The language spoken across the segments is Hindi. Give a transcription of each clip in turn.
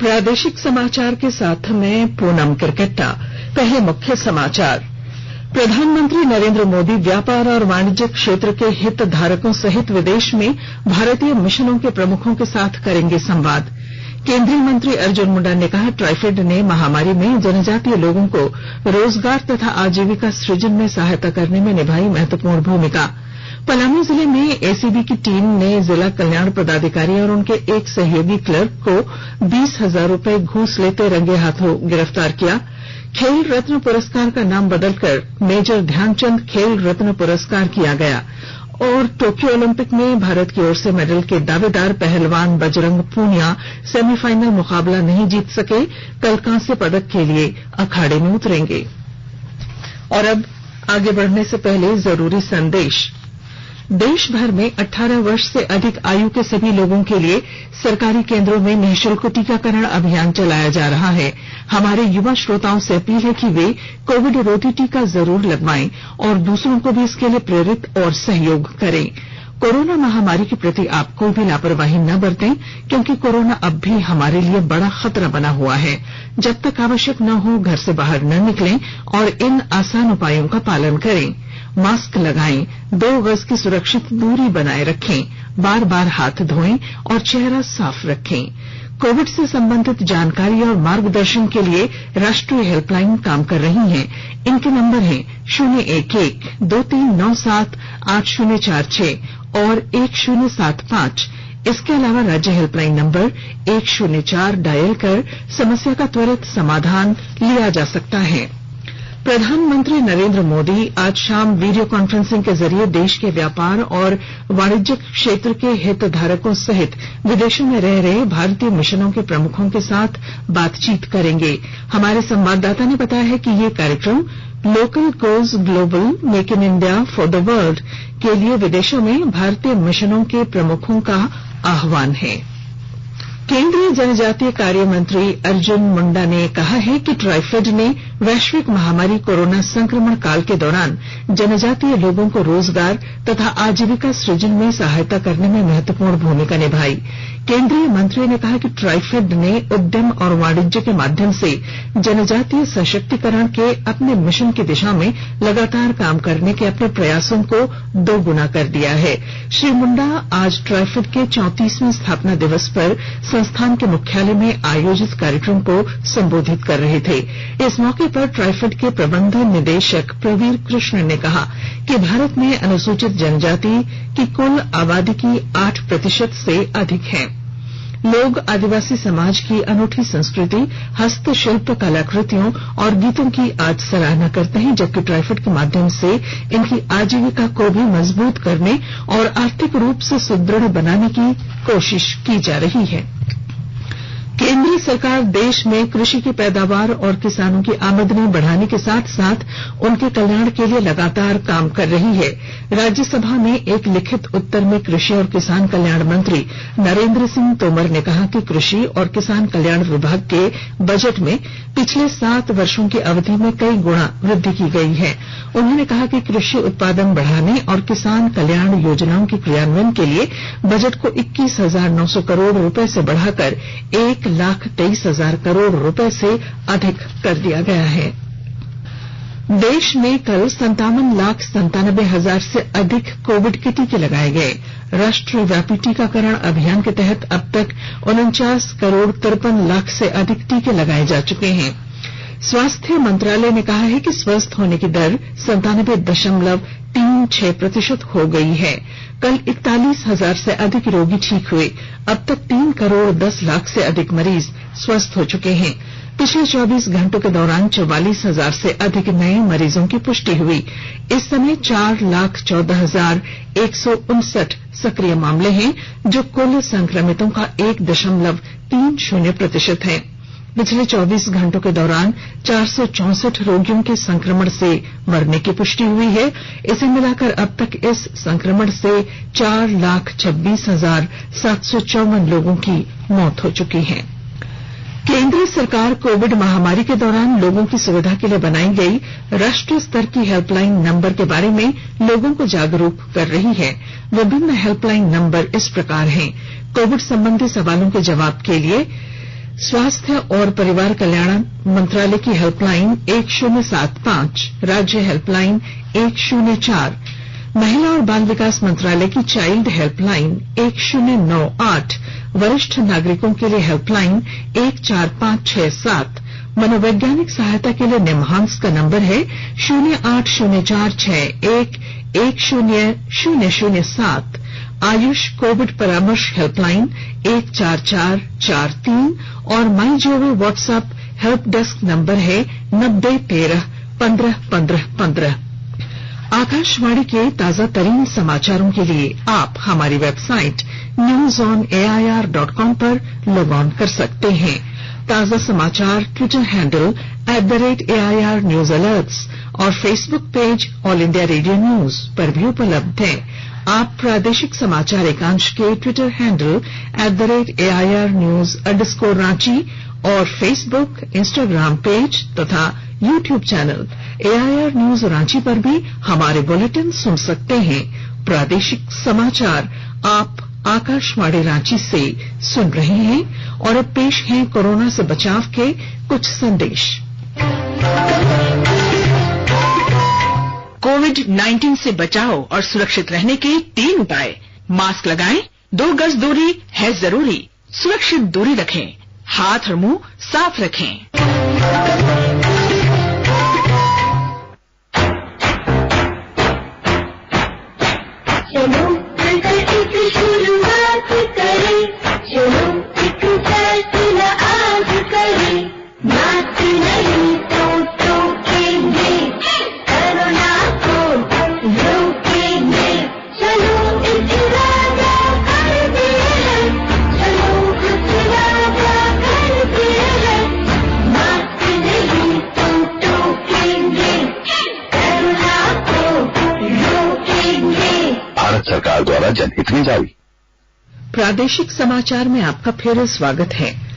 प्रादेशिक समाचार के साथ मैं पूनम किरकेट्टा। पहले मुख्य समाचार। प्रधानमंत्री नरेंद्र मोदी व्यापार और वाणिज्य क्षेत्र के हितधारकों सहित विदेश में भारतीय मिशनों के प्रमुखों के साथ करेंगे संवाद। केंद्रीय मंत्री अर्जुन मुंडा ने कहा, ट्राइफेड ने महामारी में जनजातीय लोगों को रोजगार तथा आजीविका सृजन में सहायता करने में निभाई महत्वपूर्ण भूमिका। पलामू जिले में एसीबी की टीम ने जिला कल्याण पदाधिकारी और उनके एक सहयोगी क्लर्क को 20,000 रुपए घूस लेते रंगे हाथों गिरफ्तार किया। खेल रत्न पुरस्कार का नाम बदलकर मेजर ध्यानचंद खेल रत्न पुरस्कार किया गया। और टोक्यो ओलंपिक में भारत की ओर से मेडल के दावेदार पहलवान बजरंग पूनिया सेमीफाइनल मुकाबला नहीं जीत सके, कल कांस्य पदक के लिए अखाड़े में उतरेंगे। और अब आगे बढ़ने से पहले जरूरी संदेश। देश भर में 18 वर्ष से अधिक आयु के सभी लोगों के लिए सरकारी केंद्रों में निःशुल्क टीकाकरण अभियान चलाया जा रहा है। हमारे युवा श्रोताओं से अपील है कि वे कोविड रोधी टीका जरूर लगवाएं और दूसरों को भी इसके लिए प्रेरित और सहयोग करें। कोरोना महामारी के प्रति आप कोई भी लापरवाही न बरतें, क्योंकि कोरोना अब भी हमारे लिए बड़ा खतरा बना हुआ है। जब तक आवश्यक न हो घर से बाहर न निकलें और इन आसान उपायों का पालन करें। मास्क लगाएं, 2 गज की सुरक्षित दूरी बनाए रखें, बार बार हाथ धोएं और चेहरा साफ रखें। कोविड से संबंधित जानकारी और मार्गदर्शन के लिए राष्ट्रीय हेल्पलाइन काम कर रही हैं। इनके नंबर हैं 011-2397-8046 और 1075। इसके अलावा राज्य हेल्पलाइन नंबर 104 डायल कर समस्या का त्वरित समाधान लिया जा सकता है। प्रधानमंत्री नरेंद्र मोदी आज शाम वीडियो कॉन्फ्रेंसिंग के जरिए देश के व्यापार और वाणिज्य क्षेत्र के हितधारकों सहित विदेशों में रह रहे भारतीय मिशनों के प्रमुखों के साथ बातचीत करेंगे। हमारे संवाददाता ने बताया है कि ये कार्यक्रम local goes global, make in India for the world के लिए विदेशों में भारतीय मिशनों के प्रमुखों का आह्वान है। केंद्रीय जनजातीय कार्य मंत्री अर्जुन मुंडा ने कहा है कि ट्राइफेड ने वैश्विक महामारी कोरोना संक्रमण काल के दौरान जनजातीय लोगों को रोजगार तथा आजीविका सृजन में सहायता करने में महत्वपूर्ण भूमिका निभाई। केंद्रीय मंत्री ने कहा कि ट्राइफेड ने उद्यम और वाणिज्य के माध्यम से जनजातीय सशक्तीकरण के अपने मिशन की दिशा में लगातार काम करने के अपने प्रयासों को 2 गुना कर दिया है। श्री मुंडा आज ट्राइफेड के 34वें स्थापना दिवस पर संस्थान के मुख्यालय में आयोजित कार्यक्रम को संबोधित कर रहे थे। इस मौके पर ट्राइफेड के प्रबंध निदेशक प्रवीर कृष्ण ने कहा कि भारत में अनुसूचित जनजाति की कुल आबादी की 8% से अधिक है। लोग आदिवासी समाज की अनूठी संस्कृति, हस्तशिल्प कलाकृतियों और गीतों की आज सराहना करते हैं, जबकि ट्राइफेड के माध्यम से इनकी आजीविका को भी मजबूत करने और आर्थिक रूप से सुदृढ़ बनाने की कोशिश की जा रही है। केंद्र सरकार देश में कृषि की पैदावार और किसानों की आमदनी बढ़ाने के साथ साथ उनके कल्याण के लिए लगातार काम कर रही है। राज्यसभा में एक लिखित उत्तर में कृषि और किसान कल्याण मंत्री नरेंद्र सिंह तोमर ने कहा कि कृषि और किसान कल्याण विभाग के बजट में पिछले 7 वर्षों की अवधि में कई गुणा वृद्धि की गई है। उन्होंने कहा कि कृषि उत्पादन बढ़ाने और किसान कल्याण योजनाओं के क्रियान्वयन के लिए बजट को 21,900 करोड़ रुपए से बढ़ाकर 1,23,000 करोड़ रुपए से अधिक कर दिया गया है। देश में कल 57,97,000 से अधिक कोविड के टीके लगाए गए। राष्ट्रव्यापी टीकाकरण अभियान के तहत अब तक 49 करोड़ 53 लाख से अधिक टीके लगाए जा चुके हैं। स्वास्थ्य मंत्रालय ने कहा है कि स्वस्थ होने की दर 97.36% हो गई है। कल 41,000 से अधिक रोगी ठीक हुए। अब तक 3 करोड़ 10 लाख से अधिक मरीज स्वस्थ हो चुके हैं। पिछले 24 घंटों के दौरान 44,000 से अधिक नए मरीजों की पुष्टि हुई। इस समय 4,14,159 सक्रिय मामले हैं, जो कुल संक्रमितों का 1.30% है। पिछले 24 घंटों के दौरान 464 रोगियों के संक्रमण से मरने की पुष्टि हुई है। इसे मिलाकर अब तक इस संक्रमण से 4,26,754 लोगों की मौत हो चुकी है। केंद्र सरकार कोविड महामारी के दौरान लोगों की सुविधा के लिए बनाई गई राष्ट्रीय स्तर की हेल्पलाइन नंबर के बारे में लोगों को जागरूक कर रही है। विभिन्न हेल्पलाइन नंबर इस प्रकार हैं। कोविड संबंधी सवालों के जवाब के लिए स्वास्थ्य और परिवार कल्याण मंत्रालय की हेल्पलाइन 1075, राज्य हेल्पलाइन 104, महिला और बाल विकास मंत्रालय की चाइल्ड हेल्पलाइन 1098, वरिष्ठ नागरिकों के लिए हेल्पलाइन 14567, मनोवैज्ञानिक सहायता के लिए निम्हांस का नंबर है 080461100007, आयुष कोविड परामर्श हेल्पलाइन 14443 और My GOV WhatsApp help desk number है 9013151515। आकाशवाणी के ताजा तरीन समाचारों के लिए आप हमारी वेबसाइट newsonair.com पर लॉग ऑन कर सकते हैं। ताजा समाचार Twitter handle @AIR News Alerts और Facebook page all India radio news पर भी उपलब्ध है। आप प्रादेशिक समाचार एकांश के ट्विटर हैंडल @AIR News_Ranchi और फेसबुक, इंस्टाग्राम पेज तथा YouTube channel AIR News Ranchi पर भी हमारे बुलेटिन सुन सकते हैं। प्रादेशिक समाचार आप आकाशवाणी रांची से सुन रहे हैं और अब पेश हैं कोरोना से बचाव के कुछ संदेश। कोविड-19 से बचाव और सुरक्षित रहने के 3 उपाय। मास्क लगाएं, 2 गज दूरी है जरूरी, सुरक्षित दूरी रखें, हाथ और मुंह साफ रखें। चलो एक शुरुआत करें, चलो एक फैसला आज करें, मास्क नहीं तो टोकेंगे, कोरोना को रोकेंगे। चलो एक इरादा करते हैं, चलो कुछ इरादा करते हैं, मास्क नहीं तो टोकेंगे, कोरोना को रोकेंगे। भारत सरकार द्वारा जनहित में जारी। प्रादेशिक समाचार में आपका फिर स्वागत है।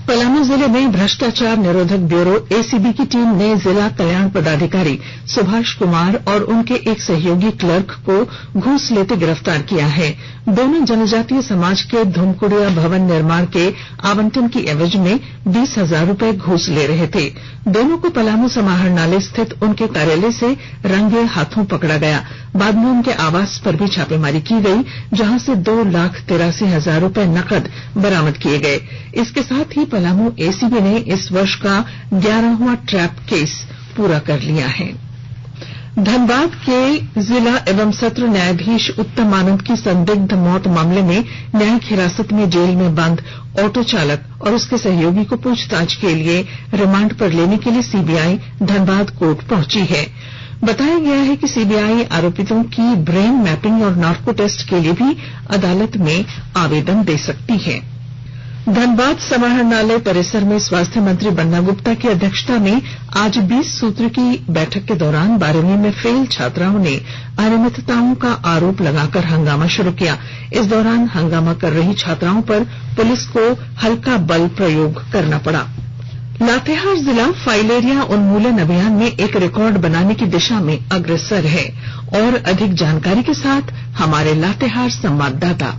पलामू जिले में भ्रष्टाचार निरोधक ब्यूरो एसीबी की टीम ने जिला कल्याण पदाधिकारी सुभाष कुमार और उनके एक सहयोगी क्लर्क को घूस लेते गिरफ्तार किया है। दोनों जनजातीय समाज के धुमकुड़िया भवन निर्माण के आवंटन की एवज में 20,000 रूपये घूस ले रहे थे। दोनों को पलामू समाहरणालय स्थित उनके कार्यालय से रंगे हाथों पकड़ा गया। बाद में उनके आवास पर भी छापेमारी की गई, जहां से 2,83,000 रूपये नकद बरामद किए गए। इसके साथ ही पलामू एसीबी ने इस वर्ष का 11वां ट्रैप केस पूरा कर लिया है। धनबाद के जिला एवं सत्र न्यायाधीश उत्तम आनंद की संदिग्ध मौत मामले में न्यायिक हिरासत में जेल में बंद ऑटो चालक और उसके सहयोगी को पूछताछ के लिए रिमांड पर लेने के लिए सीबीआई धनबाद कोर्ट पहुंची है। बताया गया है कि सीबीआई आरोपितों की ब्रेन मैपिंग और नार्को टेस्ट के लिए भी अदालत में आवेदन दे सकती है। धनबाद समाहरणालय परिसर में स्वास्थ्य मंत्री बन्ना गुप्ता की अध्यक्षता में आज 20 सूत्री की बैठक के दौरान 12वीं में फेल छात्राओं ने अनियमितताओं का आरोप लगाकर हंगामा शुरू किया। इस दौरान हंगामा कर रही छात्राओं पर पुलिस को हल्का बल प्रयोग करना पड़ा। लातेहार जिला फाइलेरिया उन्मूलन अभियान में एक रिकॉर्ड बनाने की दिशा में अग्रसर है। और अधिक जानकारी के साथ हमारे लातेहार संवाददाता।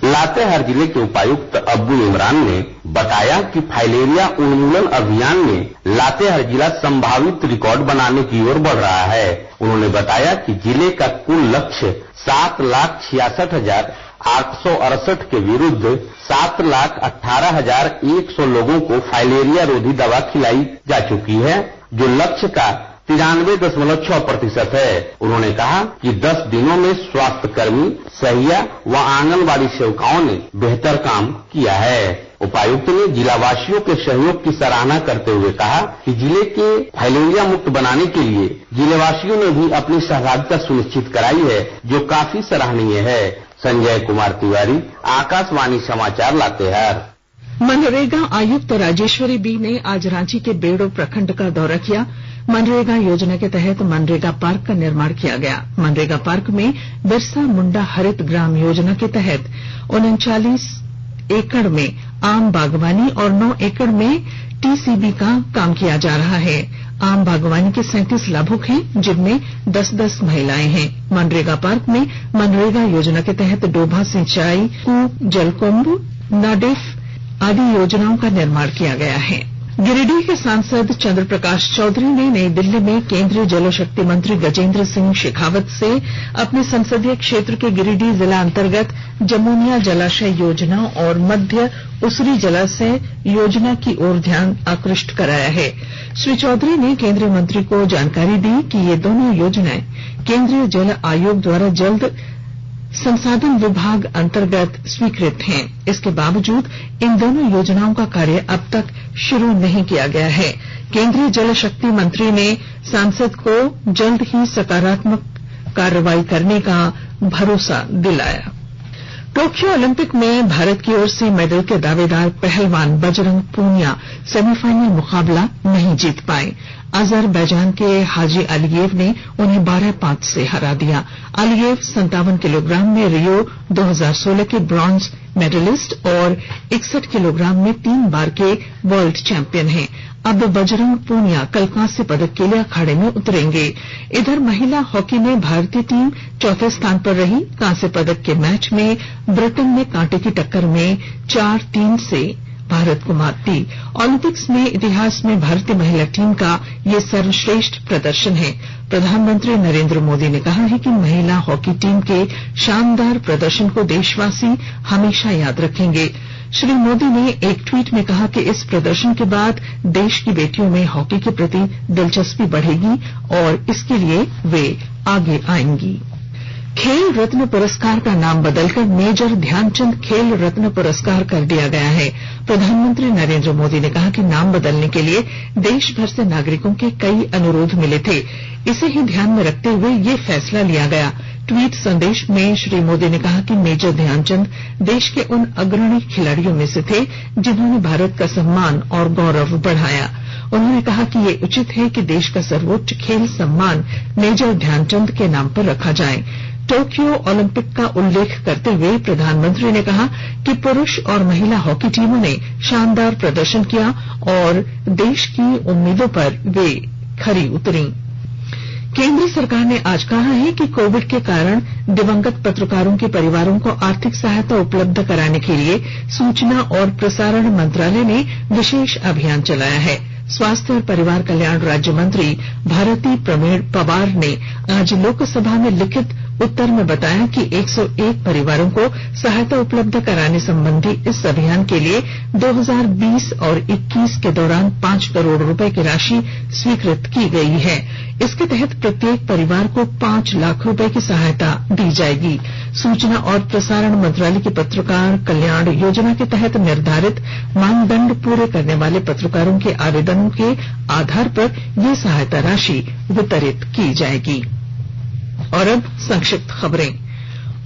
लातेहार जिले के उपायुक्त अब्दुल इमरान ने बताया कि फाइलेरिया उन्मूलन अभियान में लातेहार जिला संभावित रिकॉर्ड बनाने की ओर बढ़ रहा है। उन्होंने बताया कि जिले का कुल लक्ष्य 7,66,868 के विरुद्ध 7,18,100 लोगों को फाइलेरिया रोधी दवा खिलाई जा चुकी है, जो लक्ष्य का 93.6% है। उन्होंने कहा कि 10 दिनों में स्वास्थ्य कर्मी, सहिया व आंगनबाड़ी सेविकाओं ने बेहतर काम किया है। उपायुक्त ने जिलावासियों के सहयोग की सराहना करते हुए कहा कि जिले के फाइलेरिया मुक्त बनाने के लिए जिलेवासियों ने भी अपनी सहभागिता सुनिश्चित कराई है, जो काफी सराहनीय है। संजय कुमार तिवारी, आकाशवाणी समाचार, लातेहार। मनरेगा आयुक्त राजेश्वरी बी ने आज रांची के बेड़ो प्रखंड का दौरा किया। मनरेगा योजना के तहत मनरेगा पार्क का निर्माण किया गया। मनरेगा पार्क में बिरसा मुंडा हरित ग्राम योजना के तहत 39 एकड़ में आम बागवानी और 9 एकड़ में टीसीबी का काम किया जा रहा है। आम बागवानी के 37 लाभुक हैं, जिनमें 10-10 महिलाएं हैं। मनरेगा पार्क में मनरेगा योजना के तहत डोभा सिंचाई, कूप, जलकुंभ, नाडेफ आदि योजनाओं का निर्माण किया गया है। गिरिडीह के सांसद चंद्र प्रकाश चौधरी ने नई दिल्ली में केंद्रीय जल शक्ति मंत्री गजेंद्र सिंह शेखावत से अपने संसदीय क्षेत्र के गिरिडीह जिला अंतर्गत जमुनिया जलाशय योजना और मध्य उसरी जलाशय योजना की ओर ध्यान आकृष्ट कराया है। श्री चौधरी ने केंद्रीय मंत्री को जानकारी दी कि ये दोनों योजनाएं केंद्रीय जल आयोग द्वारा जल संसाधन विभाग अंतर्गत स्वीकृत हैं। इसके बावजूद इन दोनों योजनाओं का कार्य अब तक शुरू नहीं किया गया है। केंद्रीय जल शक्ति मंत्री ने सांसद को जल्द ही सकारात्मक कार्रवाई करने का भरोसा दिलाया। टोक्यो ओलंपिक में भारत की ओर से मेडल के दावेदार पहलवान बजरंग पूनिया सेमीफाइनल मुकाबला नहीं जीत पाए। अजरबैजान के हाजी अलीयेव ने उन्हें 12-5 से हरा दिया। अलीयेव 57 किलोग्राम में रियो 2016 के ब्रॉन्ज मेडलिस्ट और 61 किलोग्राम में 3 बार के वर्ल्ड चैंपियन हैं। अब बजरंग पूनिया कल कांस्य पदक के लिए अखाड़े में उतरेंगे। इधर महिला हॉकी में भारतीय टीम चौथे स्थान पर रही। कांस्य पदक के मैच में ब्रिटेन ने कांटे की टक्कर में 4-3 से भारत को मात दी। ओलंपिक्स में इतिहास में भारतीय महिला टीम का ये सर्वश्रेष्ठ प्रदर्शन है। प्रधानमंत्री नरेंद्र मोदी ने कहा है कि महिला हॉकी टीम के शानदार प्रदर्शन को देशवासी हमेशा याद रखेंगे। श्री मोदी ने एक ट्वीट में कहा कि इस प्रदर्शन के बाद देश की बेटियों में हॉकी के प्रति दिलचस्पी बढ़ेगी और इसके लिए वे आगे आएंगी। खेल रत्न पुरस्कार का नाम बदलकर मेजर ध्यानचंद खेल रत्न पुरस्कार कर दिया गया है। प्रधानमंत्री नरेंद्र मोदी ने कहा कि नाम बदलने के लिए देश भर से नागरिकों के कई अनुरोध मिले थे। इसे ही ध्यान में रखते हुए ये फैसला लिया गया। ट्वीट संदेश में श्री मोदी ने कहा कि मेजर ध्यानचंद देश के उन अग्रणी खिलाड़ियों में से थे जिन्होंने भारत का सम्मान और गौरव बढ़ाया। उन्होंने कहा कि ये उचित है कि देश का सर्वोच्च खेल सम्मान मेजर ध्यानचंद के नाम पर रखा जाए। टोक्यो ओलंपिक का उल्लेख करते हुए प्रधानमंत्री ने कहा कि पुरुष और महिला हॉकी टीमों ने शानदार प्रदर्शन किया और देश की उम्मीदों पर वे खरी उतरी। केंद्र सरकार ने आज कहा है कि कोविड के कारण दिवंगत पत्रकारों के परिवारों को आर्थिक सहायता उपलब्ध कराने के लिए सूचना और प्रसारण मंत्रालय ने विशेष अभियान चलाया है। स्वास्थ्य और परिवार कल्याण राज्य मंत्री भारती प्रवीण पवार ने आज लोकसभा में लिखित उत्तर में बताया कि 101 परिवारों को सहायता उपलब्ध कराने संबंधी इस अभियान के लिए 2020 और 21 के दौरान 5 करोड़ रुपए की राशि स्वीकृत की गई है। इसके तहत प्रत्येक परिवार को 5 लाख रुपए की सहायता दी जाएगी। सूचना और प्रसारण मंत्रालय की पत्रकार कल्याण योजना के तहत निर्धारित मानदंड पूरे करने वाले पत्रकारों के आवेदनों के आधार पर यह सहायता राशि वितरित की जाएगी। और अब संक्षिप्त खबरें।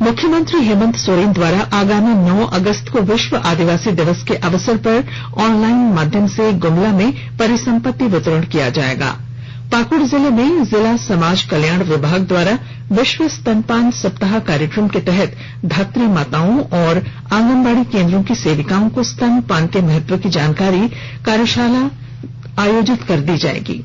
मुख्यमंत्री हेमंत सोरेन द्वारा आगामी 9 अगस्त को विश्व आदिवासी दिवस के अवसर पर ऑनलाइन माध्यम से गुमला में परिसंपत्ति वितरण किया जाएगा। पाकुड़ जिले में जिला समाज कल्याण विभाग द्वारा विश्व स्तनपान सप्ताह कार्यक्रम के तहत धात्री माताओं और आंगनबाड़ी केंद्रों की सेविकाओं को स्तनपान के महत्व की जानकारी कार्यशाला आयोजित कर दी जाएगी।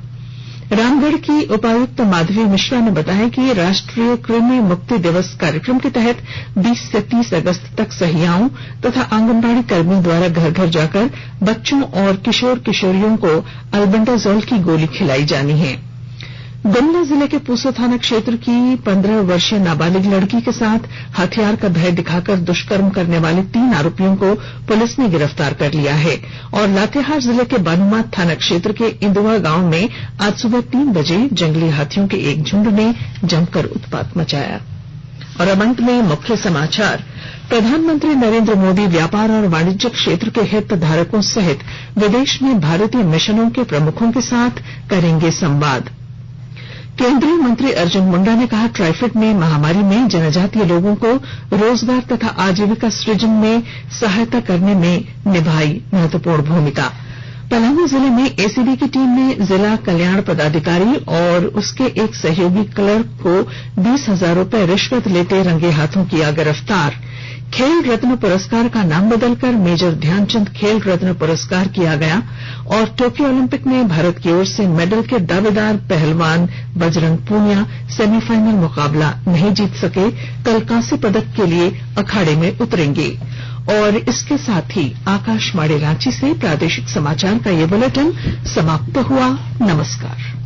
रामगढ़ की उपायुक्त माधवी मिश्रा ने बताया कि राष्ट्रीय कृमि मुक्ति दिवस कार्यक्रम के तहत 20 से 30 अगस्त तक सहियाओं तथा आंगनबाड़ी कर्मियों द्वारा घर घर जाकर बच्चों और किशोर किशोरियों को अल्बेंडाजोल की गोली खिलाई जानी है। गुमला जिले के पूसो थाना क्षेत्र की 15 वर्षीय नाबालिग लड़की के साथ हथियार का भय दिखाकर दुष्कर्म करने वाले 3 आरोपियों को पुलिस ने गिरफ्तार कर लिया है। और लातेहार जिले के बानुमाथ थाना क्षेत्र के इंदुआ गांव में आज सुबह 3 बजे जंगली हाथियों के एक झुंड ने जमकर उत्पात मचाया। और अब अंत में मुख्य समाचार। प्रधानमंत्री नरेंद्र मोदी व्यापार और वाणिज्य क्षेत्र के हितधारकों सहित विदेश में भारतीय मिशनों के प्रमुखों के साथ करेंगे संवाद। केंद्रीय मंत्री अर्जुन मुंडा ने कहा ट्राइफेड ने महामारी में जनजातीय लोगों को रोजगार तथा आजीविका सृजन में सहायता करने में निभाई महत्वपूर्ण भूमिका। पलामू जिले में एसीबी की टीम ने जिला कल्याण पदाधिकारी और उसके एक सहयोगी क्लर्क को 20,000 रुपए रिश्वत लेते रंगे हाथों किया गिरफ्तार। खेल रत्न पुरस्कार का नाम बदलकर मेजर ध्यानचंद खेल रत्न पुरस्कार किया गया। और टोक्यो ओलंपिक में भारत की ओर से मेडल के दावेदार पहलवान बजरंग पूनिया सेमीफाइनल मुकाबला नहीं जीत सके, कल कांस्य पदक के लिए अखाड़े में उतरेंगे। और इसके साथ ही आकाशवाणी रांची से प्रादेशिक समाचार का ये बुलेटिन समाप्त हुआ। नमस्कार।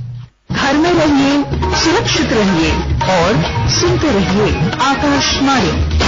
घर में रहिए, सुरक्षित रहिए और सुनते रहिए आकाशवाणी।